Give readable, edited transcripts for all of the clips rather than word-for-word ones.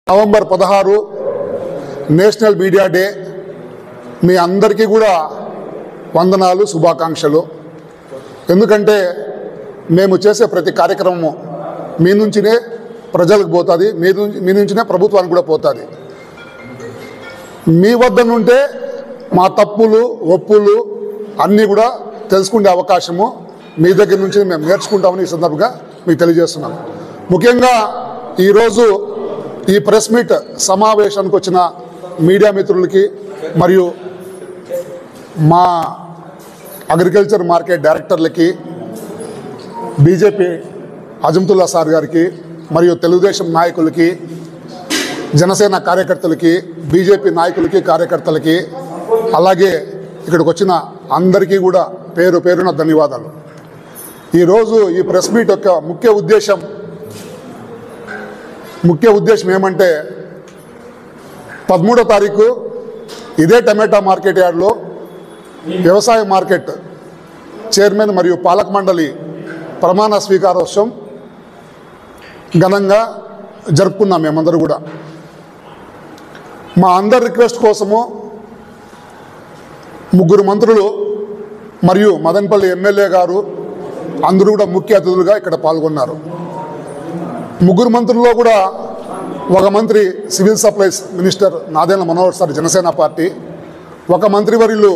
November 16 national media day. మీ అందరికీ కూడా వందనాలు, శుభాకాంక్షలు. ఎందుకంటే మేము చేసే ప్రతి కార్యక్రమము మీ నుంచినే ప్రజలకు పోతుంది, మీ నుంచినే ప్రభుత్వానికి కూడా పోతుంది. మీ వద్ద నుండే మా తప్పులు ఒప్పులు అన్నీ కూడా తెలుసుకునే అవకాశము మీ దగ్గర నుంచి మేము నేర్చుకుంటామని ఈ సందర్భంగా మీకు తెలియజేస్తున్నాం. ముఖ్యంగా ఈరోజు ఈ ప్రెస్ మీట్ సమావేశానికి వచ్చిన మీడియా మిత్రులకి మరియు మా agriculture market డైరెక్టర్లకి, BJP Ajanthulla sir గారికి మరియు తెలుగుదేశం నాయకులకి, జనసేన కార్యకర్తలకి, బీజేపీ నాయకులకి, కార్యకర్తలకి, అలాగే ఇక్కడికి వచ్చిన అందరికీ కూడా పేరు పేరున ధన్యవాదాలు. ఈరోజు ఈ ప్రెస్ మీట్ యొక్క ముఖ్య ఉద్దేశం ఏమంటే 13వ తారీఖు ఇదే టమాటా మార్కెట్ యార్డ్లో వ్యవసాయ మార్కెట్ చైర్మన్ మరియు పాలక మండలి ప్రమాణ స్వీకారోత్సవం ఘనంగా జరుపుకున్నాం. మేమందరూ కూడా మా అందరి రిక్వెస్ట్ కోసము 3 మంత్రులు మరియు మదనపల్లి ఎమ్మెల్యే గారు అందరూ కూడా ముఖ్య అతిథులుగా ఇక్కడ పాల్గొన్నారు. 3 మంత్రుల్లో కూడా ఒక మంత్రి civil supplies minister Nadendla Manohar sir Janasena party, ఒక మంత్రివర్యులు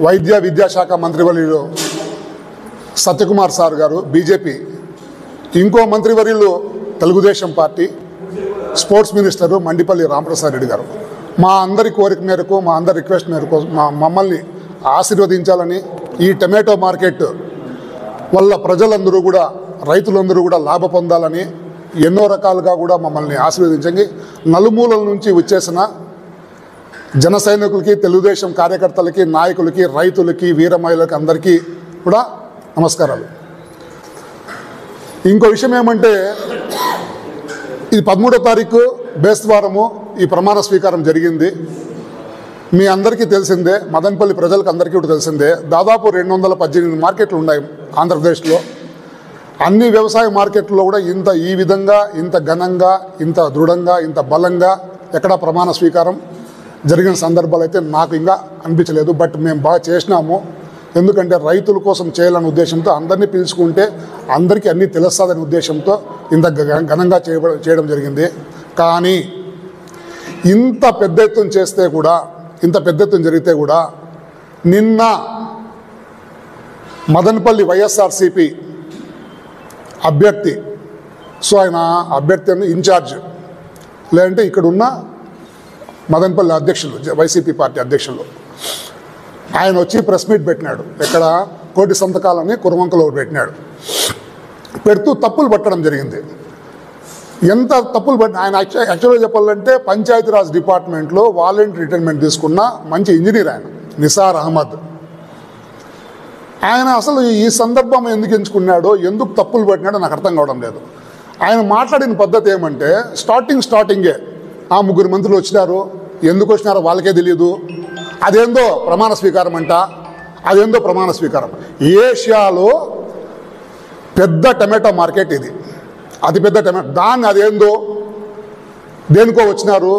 వైద్య విద్యాశాఖ మంత్రివర్యులు సత్యకుమార్ సార్ గారు బీజేపీ, ఇంకో మంత్రివర్యులు Telugu Desam party sports minister Mandipalli Ramprasad Reddy గారు. మా అందరి కోరిక మేరకు, మా అందరి రిక్వెస్ట్ మేరకు మమ్మల్ని ఆశీర్వదించాలని, ఈ టమాటో మార్కెట్ వల్ల ప్రజలందరూ కూడా, రైతులందరూ కూడా లాభ పొందాలని ఎన్నో రకాలుగా కూడా మమ్మల్ని ఆశీర్వదించండి. నలుమూలల నుంచి వచ్చేసిన జన సైనికులకి, తెలుగుదేశం కార్యకర్తలకి, నాయకులకి, రైతులకి, వీర మహిళలకి అందరికీ కూడా నమస్కారాలు. ఇంకో విషయం ఏమంటే ఇది 13వ తారీఖు బేస్తవారము ఈ ప్రమాణ స్వీకారం జరిగింది. మీ అందరికీ తెలిసిందే, మదనపల్లి ప్రజలకు అందరికీ కూడా తెలిసిందే. దాదాపు 218 మార్కెట్లు ఉన్నాయి ఆంధ్రప్రదేశ్లో. అన్ని వ్యవసాయ మార్కెట్లో కూడా ఈ విధంగా, ఇంత ఘనంగా, ఇంత దృఢంగా, ఇంత బలంగా ఎక్కడ ప్రమాణ స్వీకారం జరిగిన సందర్భాలు అయితే నాకు ఇంకా అనిపించలేదు. బట్ మేము బాగా చేసినాము. ఎందుకంటే రైతుల కోసం చేయాలనే ఉద్దేశంతో, అందరినీ పిలుచుకుంటే అందరికీ అన్నీ తెలుస్తుందనే ఉద్దేశంతో ఇంత ఘనంగా చేయడం జరిగింది. కానీ ఇంత పెద్ద ఎత్తున చేస్తే కూడా, ఇంత పెద్ద ఎత్తున జరిగితే కూడా నిన్న మదనపల్లి వైఎస్ఆర్సీపీ అభ్యర్థి, సో ఆయన అభ్యర్థి అని ఇన్ఛార్జ్, లేదంటే ఇక్కడున్న మదనపల్లి అధ్యక్షులు, వైసీపీ పార్టీ అధ్యక్షులు, ఆయన వచ్చి ప్రెస్ మీట్ పెట్టినాడు. ఇక్కడ కోటి సంతకాలని కురవంకలో పెట్టినాడు. పెడుతూ తప్పులు పట్టడం జరిగింది. ఎంత తప్పులు పట్టిన ఆయన యాక్చువల్గా చెప్పాలంటే పంచాయతీరాజ్ డిపార్ట్మెంట్లో వాలంటీర్ రిటైర్మెంట్ తీసుకున్న మంచి ఇంజనీర్ ఆయన, నిసార్ అహ్మద్. ఆయన అసలు ఈ సందర్భం ఎందుకు ఎంచుకున్నాడో, ఎందుకు తప్పులు పట్టినాడో నాకు అర్థం కావడం లేదు. ఆయన మాట్లాడిన పద్ధతి ఏమంటే స్టార్టింగే 3 మంత్రులు వచ్చినారు, ఎందుకు వచ్చినారో వాళ్ళకే తెలియదు, అదేందో ప్రమాణ స్వీకారం అంట, అదేందో ప్రమాణ స్వీకారం. ఏషియాలో పెద్ద టమాటో మార్కెట్ ఇది, అతిపెద్ద టమాటో, దాన్ని అదేందో దేనికో వచ్చినారు.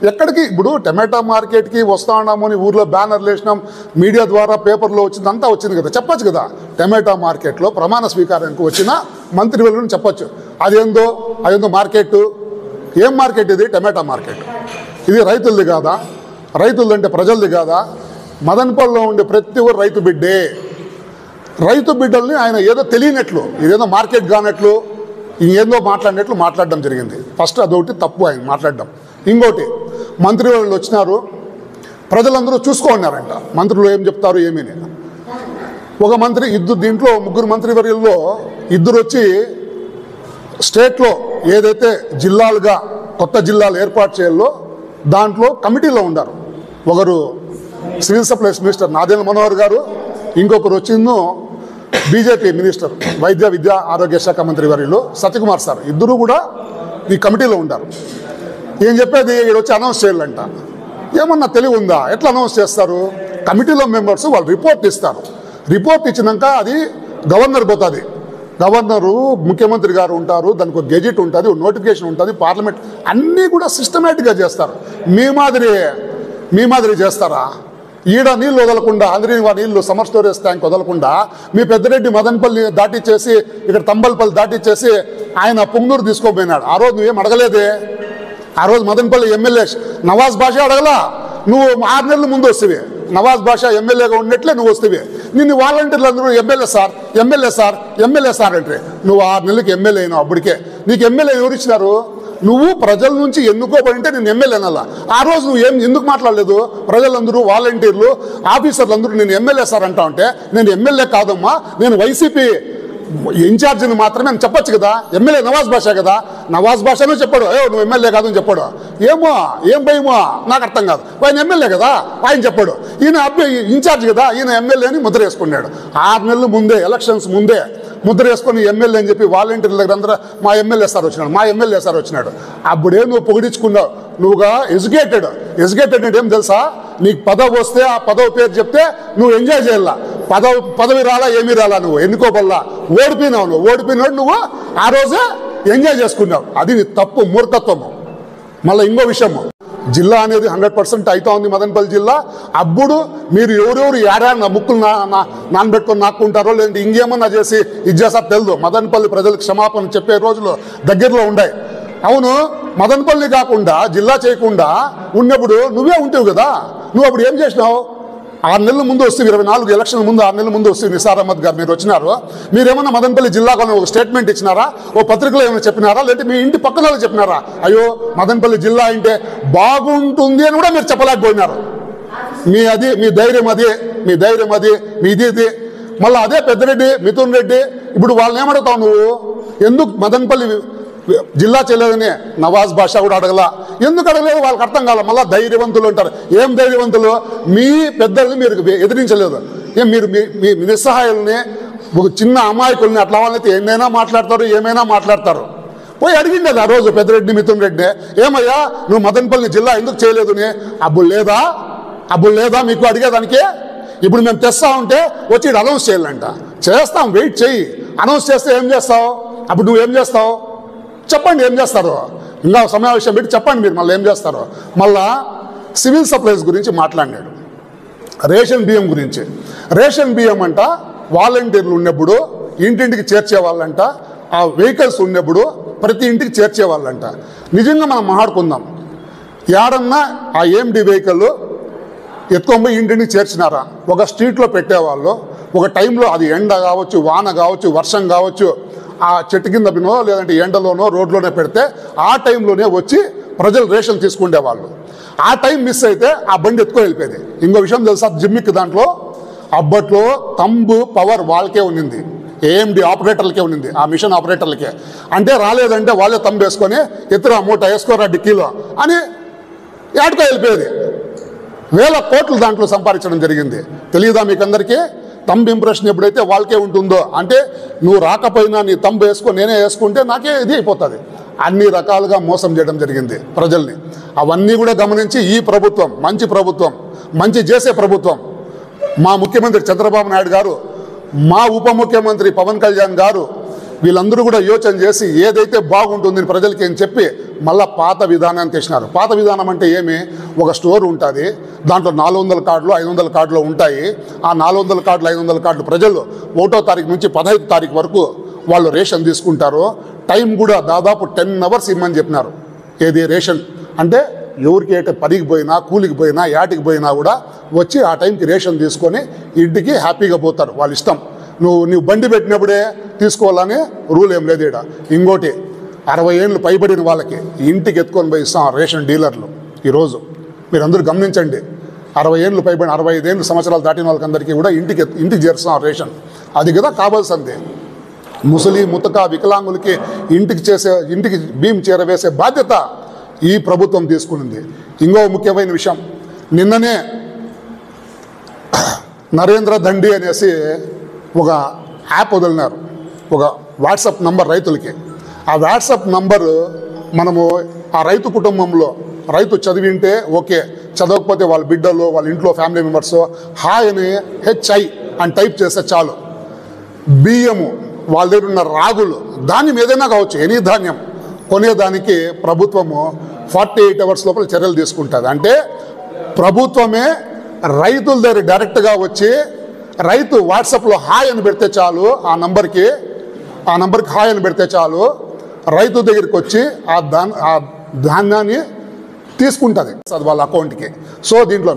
ఎక్కడికి ఇప్పుడు టమాటో మార్కెట్కి వస్తా ఉన్నాము అని ఊర్లో బ్యానర్లు వేసినాం, మీడియా ద్వారా పేపర్లో వచ్చింది, అంతా వచ్చింది కదా, చెప్పచ్చు కదా. టమాటో మార్కెట్లో ప్రమాణ స్వీకారానికి వచ్చిన మంత్రివర్యులను చెప్పచ్చు. అదేందో మార్కెట్, ఏం మార్కెట్ ఇది? Tomato market. ఇది రైతులది కాదా? రైతులంటే ప్రజలది కాదా? మదనపల్లిలో ఉండే ప్రతి ఒక్కరు రైతు బిడ్డే. రైతు బిడ్డల్ని ఆయన ఏదో తెలియనట్లు, ఇదేదో మార్కెట్ కానట్లు, ఇంకేందో మాట్లాడడం జరిగింది. ఫస్ట్ అదొకటి తప్పు ఆయన మాట్లాడడం. ఇంకోటి, మంత్రివర్యులు వచ్చినారు, ప్రజలందరూ చూసుకోన్నారంట మంత్రులు ఏం చెప్తారు ఏమీ. ఒక మంత్రి దీంట్లో 3 మంత్రివర్యుల్లో 2 వచ్చి స్టేట్లో ఏదైతే జిల్లాలుగా కొత్త జిల్లాలు ఏర్పాటు చేయాలో దాంట్లో కమిటీలో ఉన్నారు. ఒకరు civil supplies minister Nadendla Manohar గారు, ఇంకొకరు వచ్చిందో బీజేపీ మినిస్టర్ వైద్య విద్యా ఆరోగ్య శాఖ మంత్రివర్యులు సత్యకుమార్ సార్. ఇద్దరు కూడా ఈ కమిటీలో ఉంటారు. ఏం చెప్పేది, ఇక్కడ వచ్చి అనౌన్స్ చేయాలంట. ఏమన్నా తెలివి ఉందా? ఎట్లా అనౌన్స్ చేస్తారు? కమిటీలో మెంబర్స్ వాళ్ళు రిపోర్ట్ ఇస్తారు. రిపోర్ట్ ఇచ్చినాక అది గవర్నర్ పోతుంది. గవర్నరు ముఖ్యమంత్రి గారు ఉంటారు, దానికి ఒక గెజెట్ ఉంటుంది, ఒక నోటిఫికేషన్ ఉంటుంది, పార్లమెంట్ అన్నీ కూడా సిస్టమేటిక్గా చేస్తారు. మీ మాదిరి చేస్తారా? ఈడ నీళ్ళు వదలకుండా అందరినీ నీళ్ళు సమ్మర్ స్టోరేజ్ ట్యాంక్ వదలకుండా మీ పెద్దరెడ్డి మదనపల్లి దాటిచ్చేసి ఇక్కడ తంబలపల్లి దాటిచ్చేసి ఆయన పొంగనూరు తీసుకోపోయినాడు. ఆ రోజు నువ్వేం అడగలేదే. ఆ రోజు మదనపల్లి ఎమ్మెల్యే నవాజ్ బాషా అడగలా, నువ్వు 6 నెలల ముందు వస్తేవి. నవాజ్ బాషా ఎమ్మెల్యేగా ఉన్నట్లే నువ్వు వస్తేవి. నిన్ను వాలంటీర్లు అందరూ ఎమ్మెల్యే సార్ అంటే నువ్వు 6 నెలలకి ఎమ్మెల్యే అయినావు. అప్పటికే నీకు ఎమ్మెల్యే ఎవరు ఇచ్చినారు? నువ్వు ప్రజల నుంచి ఎన్నుకోబడింటే నేను ఎమ్మెల్యే అనాలా. ఆ రోజు నువ్వు ఎందుకు మాట్లాడలేదు? ప్రజలందరూ, వాలంటీర్లు, ఆఫీసర్లు అందరూ నేను ఎమ్మెల్యే సార్ అంటా ఉంటే నేను ఎమ్మెల్యే కాదమ్మా, నేను వైసీపీ ఇన్ఛార్జిని మాత్రమే అని చెప్పొచ్చు కదా. ఎమ్మెల్యే నవాజ్ బాషా కదా. నవాజ్ బాషాను చెప్పాడు, నువ్వు ఎమ్మెల్యే కాదు అని చెప్పాడు. ఏం భయమో నాకు అర్థం కాదు. ఆయన ఎమ్మెల్యే కదా, ఆయన చెప్పాడు. ఈయన ఇన్ఛార్జ్ కదా, ఈయన ఎమ్మెల్యే అని ముద్ర వేసుకున్నాడు. 6 నెలల ముందే, ఎలక్షన్స్ ముందే ముద్ర వేసుకొని ఎమ్మెల్యే అని చెప్పి వాలంటీర్ల దగ్గర అందరూ మా ఎమ్మెల్యే సార్ వచ్చినాడు. అప్పుడే నువ్వు పొగిడించుకున్నావు. నువ్వుగా ఎడ్యుకేటెడ్ అంటే ఏం తెలుసా? నీకు పదవి వస్తే ఆ పదవి పేరు చెప్తే నువ్వు ఎంజాయ్ చేయాల. పదవి రాలా, ఏమీ రాలా, నువ్వు ఎన్నుకోబల్లా, ఓడిపోయినాడు నువ్వు ఆ రోజే ఎంజాయ్ చేసుకున్నావు. అది నీ తప్పు, మూర్ఖత్వము. మళ్ళీ ఇంకో విషయము, జిల్లా అనేది 100% అవుతా ఉంది మదనపల్లి జిల్లా. అప్పుడు మీరు ఎవరెవరు ఏడాది ముక్కులు నానబెట్టుకొని నాక్కుంటారో లేదంటే ఇంకేమన్నా చేసి ఇది చేసారు తెలియదు. మదనపల్లి ప్రజలకు క్షమాపణ చెప్పే రోజులు దగ్గరలో ఉన్నాయి. అవును, మదనపల్లి కాకుండా జిల్లా చేయకుండా ఉన్నప్పుడు నువ్వే ఉంటావు కదా. నువ్వు అప్పుడు ఏం చేసినావు? 6 నెలల ముందు వస్తే 24 ఎలక్షన్ ముందు 6 నెలల ముందు వస్తే నిసార్ అహ్మద్ గారు మీరు వచ్చినారు. మీరేమన్నా మదనపల్లి జిల్లాకు ఒక స్టేట్మెంట్ ఇచ్చినారా? ఓ పత్రికలో ఏమైనా చెప్పినారా? లేదంటే మీ ఇంటి పక్కన చెప్పినారా? అయ్యో మదనపల్లి జిల్లా అంటే బాగుంటుంది అని కూడా మీరు చెప్పలేకపోయినారు. మీ ధైర్యం అది, ఇది. మళ్ళీ అదే పెద్దరెడ్డి, మిథున్ రెడ్డి, ఇప్పుడు వాళ్ళని ఏమడుగుతావు నువ్వు? ఎందుకు మదనపల్లి జిల్లా చేయలేదని నవాజ్ బాషా కూడా అడగలా. ఎందుకు అడగలేదు వాళ్ళకి అర్థం కాల. మళ్ళీ ధైర్యవంతులు అంటారు. ఏం ధైర్యవంతులు? మీ పెద్దల్ని మీరు ఎదిరించలేదు. మీరు మీ నిస్సహాయాలని, ఒక చిన్న అమాయకుల్ని అట్లా వాళ్ళైతే ఏమైనా మాట్లాడతారు. పోయి అడిగింది అది ఆ రోజు పెద్దరెడ్డి, మిథున్ రెడ్డి, ఏమయ్యా నువ్వు మదనపల్లి జిల్లా ఎందుకు చేయలేదు? అబ్బులు లేదా మీకు అడిగేదానికి? ఇప్పుడు మేము తెస్తా ఉంటే వచ్చి అనౌన్స్ చేయాలంట. చేస్తాం, వెయిట్ చెయ్యి. అనౌన్స్ చేస్తే ఏం చేస్తావు? అప్పుడు నువ్వేం చేస్తావు? చెప్పండి ఏం చేస్తారు. ఇంకా సమావేశం పెట్టి చెప్పండి మీరు మళ్ళీ ఏం చేస్తారు. మళ్ళా సివిల్ సప్లైస్ గురించి మాట్లాడినాడు. రేషన్ బియ్యం గురించి. రేషన్ బియ్యం అంట వాలంటీర్లు ఉన్నప్పుడు ఇంటింటికి చేర్చేవాళ్ళంట. ఆ వెహికల్స్ ఉన్నప్పుడు ప్రతి ఇంటికి చేర్చేవాళ్ళంట. నిజంగా మనం మాట్లాడుకుందాం. యాడన్నా ఆ ఏఎండి వెహికల్ ఎత్తుకొని ఇంటింటికి చేర్చినారా? ఒక స్ట్రీట్లో పెట్టేవాళ్ళు, ఒక టైంలో అది ఎండ కావచ్చు, వాన కావచ్చు, వర్షం కావచ్చు, ఆ చెట్టు కింద బినో లేదంటే ఎండలోనో రోడ్లోనే పెడితే ఆ టైంలోనే వచ్చి ప్రజలు రేషన్ తీసుకునేవాళ్ళు. ఆ టైం మిస్ అయితే ఆ బండి ఎత్తుకొని వెళ్ళిపోయేది. ఇంకో విషయం తెలుసా? జిమ్మిక్ దాంట్లో అప్పట్లో తంబు పవర్ వాళ్ళకే ఉన్నింది, ఏఎండి ఆపరేటర్లకే ఉన్నింది, ఆ మిషన్ ఆపరేటర్లకే. అంటే రాలేదంటే వాళ్ళే తంబు వేసుకొని ఎత్తురా మూట వేసుకోరా డిక్కీలో అని ఏడుకో వెళ్ళిపోయేది. 1000 కోట్లు దాంట్లో సంపాదించడం జరిగింది. తెలియదా మీకందరికీ? తంబు ఇంప్రెషన్ ఎప్పుడైతే వాళ్ళకే ఉంటుందో, అంటే నువ్వు రాకపోయినా నీ తంబు నేనే వేసుకుంటే నాకే ఇది అయిపోతుంది. అన్ని రకాలుగా మోసం చేయడం జరిగింది ప్రజల్ని. అవన్నీ కూడా గమనించి ఈ ప్రభుత్వం మంచి ప్రభుత్వం, మంచి చేసే ప్రభుత్వం, మా ముఖ్యమంత్రి చంద్రబాబు నాయుడు గారు, మా ఉప ముఖ్యమంత్రి పవన్ కళ్యాణ్ గారు, వీళ్ళందరూ కూడా యోచన చేసి ఏదైతే బాగుంటుందని ప్రజలకి అని చెప్పి మళ్ళీ పాత విధానాన్ని తెచ్చినారు. పాత విధానం అంటే ఏమి? ఒక స్టోర్ ఉంటుంది, దాంట్లో 400 కార్డులు 500 కార్డులు ఉంటాయి. ఆ 400 కార్డులు 500 కార్డులు ప్రజలు 1వ తారీఖు నుంచి 15వ తారీఖు వరకు వాళ్ళు రేషన్ తీసుకుంటారు. టైం కూడా దాదాపు 10 అవర్స్ ఇమ్మని చెప్పినారు. ఏది రేషన్ అంటే ఎవరికి ఏట పనికి పోయినా, కూలికి పోయినా, యాటికి పోయినా కూడా వచ్చి ఆ టైంకి రేషన్ తీసుకొని ఇంటికి హ్యాపీగా పోతారు. వాళ్ళ ఇష్టం. నువ్వు బండి పెట్టినప్పుడే తీసుకోవాలని రూల్ ఏం లేదు ఇక్కడ. ఇంకోటి 60 ఏళ్ళు పైబడిన వాళ్ళకి ఇంటికి ఎత్తుకొని పోయి ఇస్తాం రేషన్ డీలర్లు. ఈరోజు మీరందరూ గమనించండి, 60 ఏళ్ళు పైబడిన 65 సంవత్సరాలు దాటిన వాళ్ళకందరికీ కూడా ఇంటికి చేరుస్తాం రేషన్. అది కదా కావాల్సింది. ముసలి ముతక వికలాంగులకి ఇంటికి భీమ్ చేరవేసే బాధ్యత ఈ ప్రభుత్వం తీసుకునింది. ఇంకో ముఖ్యమైన విషయం, నిన్ననే నరేంద్ర దండి అనేసి ఒక యాప్ వదిలినారు, ఒక వాట్సాప్ నంబర్ రైతులకి. ఆ వాట్సాప్ నంబరు మనము ఆ రైతు కుటుంబంలో రైతు చదివింటే ఓకే, చదవకపోతే వాళ్ళ బిడ్డలు, వాళ్ళ ఇంట్లో ఫ్యామిలీ మెంబర్స్ హాయ్ అని HI అని టైప్ చేస్తే చాలు. బియ్యము వాళ్ళ దగ్గర ఉన్న రాగులు, ధాన్యం ఏదైనా కావచ్చు, ఎనీ ధాన్యం కొనేదానికి ప్రభుత్వము 48 అవర్స్ లోపల చర్యలు తీసుకుంటుంది. అంటే ప్రభుత్వమే రైతుల దగ్గర డైరెక్ట్గా వచ్చి రైతు వాట్సాప్లో హాయ్ అని పెడితే చాలు, ఆ నంబర్కి హాయ్ అని పెడితే చాలు, రైతు దగ్గరికి వచ్చి ఆ ధాన్యాన్ని తీసుకుంటుంది అది వాళ్ళ అకౌంట్కి. సో దీంట్లో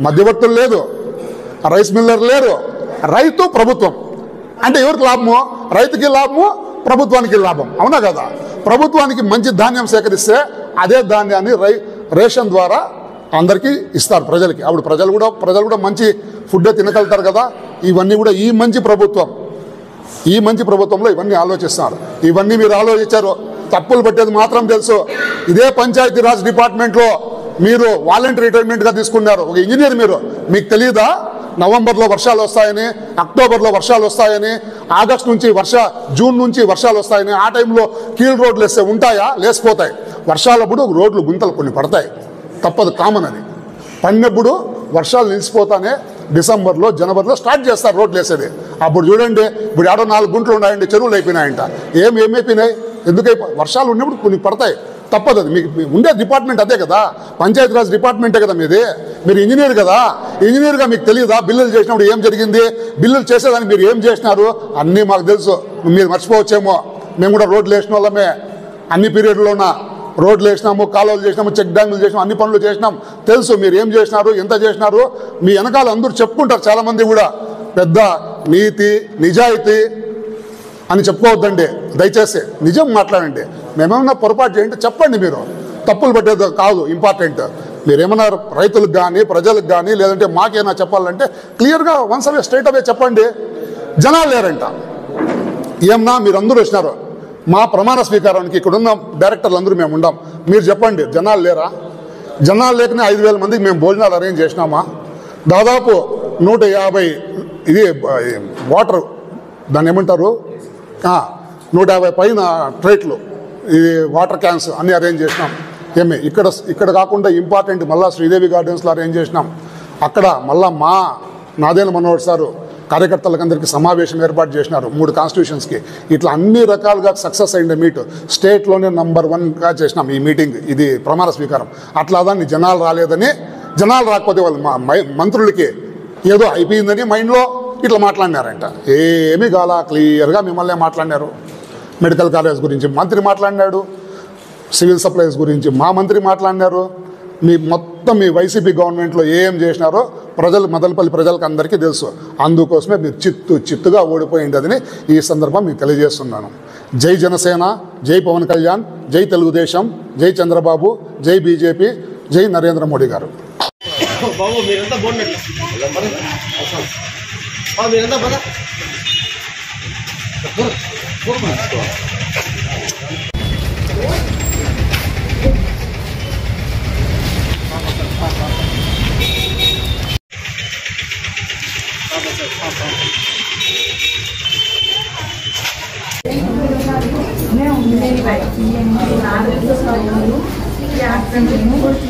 మధ్యవర్తులు లేదు, రైస్ మిల్లర్ లేరు, రైతు ప్రభుత్వం. అంటే ఎవరికి లాభము? రైతుకి లాభము, ప్రభుత్వానికి లాభం. అవునా కదా? ప్రభుత్వానికి మంచి ధాన్యం సేకరిస్తే అదే ధాన్యాన్ని రేషన్ ద్వారా అందరికీ ఇస్తారు ప్రజలకి. అప్పుడు ప్రజలు కూడా మంచి ఫుడ్ తినగలుగుతారు కదా. ఇవన్నీ కూడా ఈ మంచి ప్రభుత్వంలో ఇవన్నీ ఆలోచిస్తున్నారు. ఇవన్నీ మీరు ఆలోచించారు, తప్పులు పట్టేది మాత్రం తెలుసు. ఇదే పంచాయతీరాజ్ డిపార్ట్మెంట్లో మీరు వాలంటీర్ రిటైర్మెంట్గా తీసుకున్నారు. ఒక ఇంజనీర్ మీకు తెలియదా నవంబర్లో వర్షాలు వస్తాయని, అక్టోబర్లో వర్షాలు వస్తాయని, ఆగస్టు నుంచి జూన్ నుంచి వర్షాలు వస్తాయని? ఆ టైంలో కీల్ రోడ్లు వేస్తే ఉంటాయా? లేసిపోతాయి. వర్షాలప్పుడు రోడ్లు గుంతలు కొన్ని పడతాయి, తప్పదు, కామన్ అది. పడినప్పుడు వర్షాలు నిలిచిపోతానే డిసెంబర్లో జనవరిలో స్టార్ట్ చేస్తారు రోడ్లు వేసేది. అప్పుడు చూడండి, ఇప్పుడు ఏడో 4 గుంటలు ఉన్నాయండి, చెరువులు అయిపోయినాయంట. ఏమైపోయినాయి? ఎందుకైపోయి? వర్షాలు ఉన్నప్పుడు కొన్ని పడతాయి, తప్పదు. అది మీకు ఉండే డిపార్ట్మెంట్ అదే కదా, పంచాయతీరాజ్ డిపార్ట్మెంటే కదా మీది. మీరు ఇంజనీర్ కదా, ఇంజనీర్గా మీకు తెలియదా బిల్లులు చేసినప్పుడు ఏం జరిగింది, బిల్లులు చేసేదానికి మీరు ఏం చేసినారు అన్నీ మాకు తెలుసు. మీరు మర్చిపోవచ్చేమో, మేము కూడా రోడ్లు వేసిన వాళ్ళమే. అన్ని పీరియడ్లోన రోడ్లు వేసినాము, కాలువలు చేసినాము, చెక్ డ్యాములు చేసినాము, అన్ని పనులు చేసినాం. తెలుసు మీరు ఏం చేసినారు, ఎంత చేసినారు. మీ వెనకాల అందరూ చెప్పుకుంటారు చాలామంది కూడా. పెద్ద నీతి నిజాయితీ అని చెప్పుకోవద్దండి దయచేసి, నిజం మాట్లాడండి. మేమేమన్నా పొరపాటు చేయండి చెప్పండి, మీరు తప్పులు పట్టేది కాదు ఇంపార్టెంట్. మీరేమన్నా రైతులకు కానీ ప్రజలకు కానీ లేదంటే మాకేమైనా చెప్పాలంటే క్లియర్గా వన్స్ అవే స్ట్రైట్ అవే చెప్పండి. జనాలు లేరంట. ఏమన్నా మీరు అందరూ వచ్చినారు మా ప్రమాణ స్వీకారానికి, ఇక్కడున్న డైరెక్టర్లు అందరూ మేము ఉండాం. మీరు చెప్పండి, జనాలు లేరా? జనాలు లేకనే 5,000 మందికి మేము భోజనాలు అరేంజ్ చేసినామా? దాదాపు 150 ఇది వాటర్, దాన్ని ఏమంటారు, 150 పైన ట్రేట్లు, ఇది వాటర్ క్యాన్స్ అన్నీ అరేంజ్ చేసినాం. ఇక్కడ కాకుండా ఇంపార్టెంట్ మళ్ళీ శ్రీదేవి గార్డెన్స్లో అరేంజ్ చేసినాం. అక్కడ మళ్ళీ నాదేంద్ర మనోహర్ సారు కార్యకర్తలకందరికీ సమావేశం ఏర్పాటు చేసినారు 3 కాన్స్టిట్యూషన్స్కి. ఇట్లా అన్ని రకాలుగా సక్సెస్ అయింది మీట్. స్టేట్లోనే నంబర్ 1గా చేసినాం ఈ మీటింగ్, ఇది ప్రమాణ స్వీకారం. అట్లా దాన్ని జనాలు రాలేదని, జనాలు రాకపోతే వాళ్ళు మంత్రులకి ఏదో అయిపోయిందని మైండ్లో ఇట్లా మాట్లాడినారంట. ఏమీ కాల, క్లియర్గా మిమ్మల్ని మాట్లాడినారు. మెడికల్ కాలేజ్ గురించి మంత్రి మాట్లాడినాడు, సివిల్ సప్లైస్ గురించి మా మంత్రి మాట్లాడినారు. మొత్తం మీ వైసీపీ గవర్నమెంట్లో ఏం చేసినారో మదనపల్లి ప్రజలకు అందరికీ తెలుసు. అందుకోసమే మీరు చిత్తుగా ఓడిపోయిందని ఈ సందర్భం మీకు తెలియజేస్తున్నాను. జై జనసేన, జై పవన్ కళ్యాణ్, జై తెలుగుదేశం, జై చంద్రబాబు, జై బీజేపీ, జై నరేంద్ర మోడీ గారు. मैं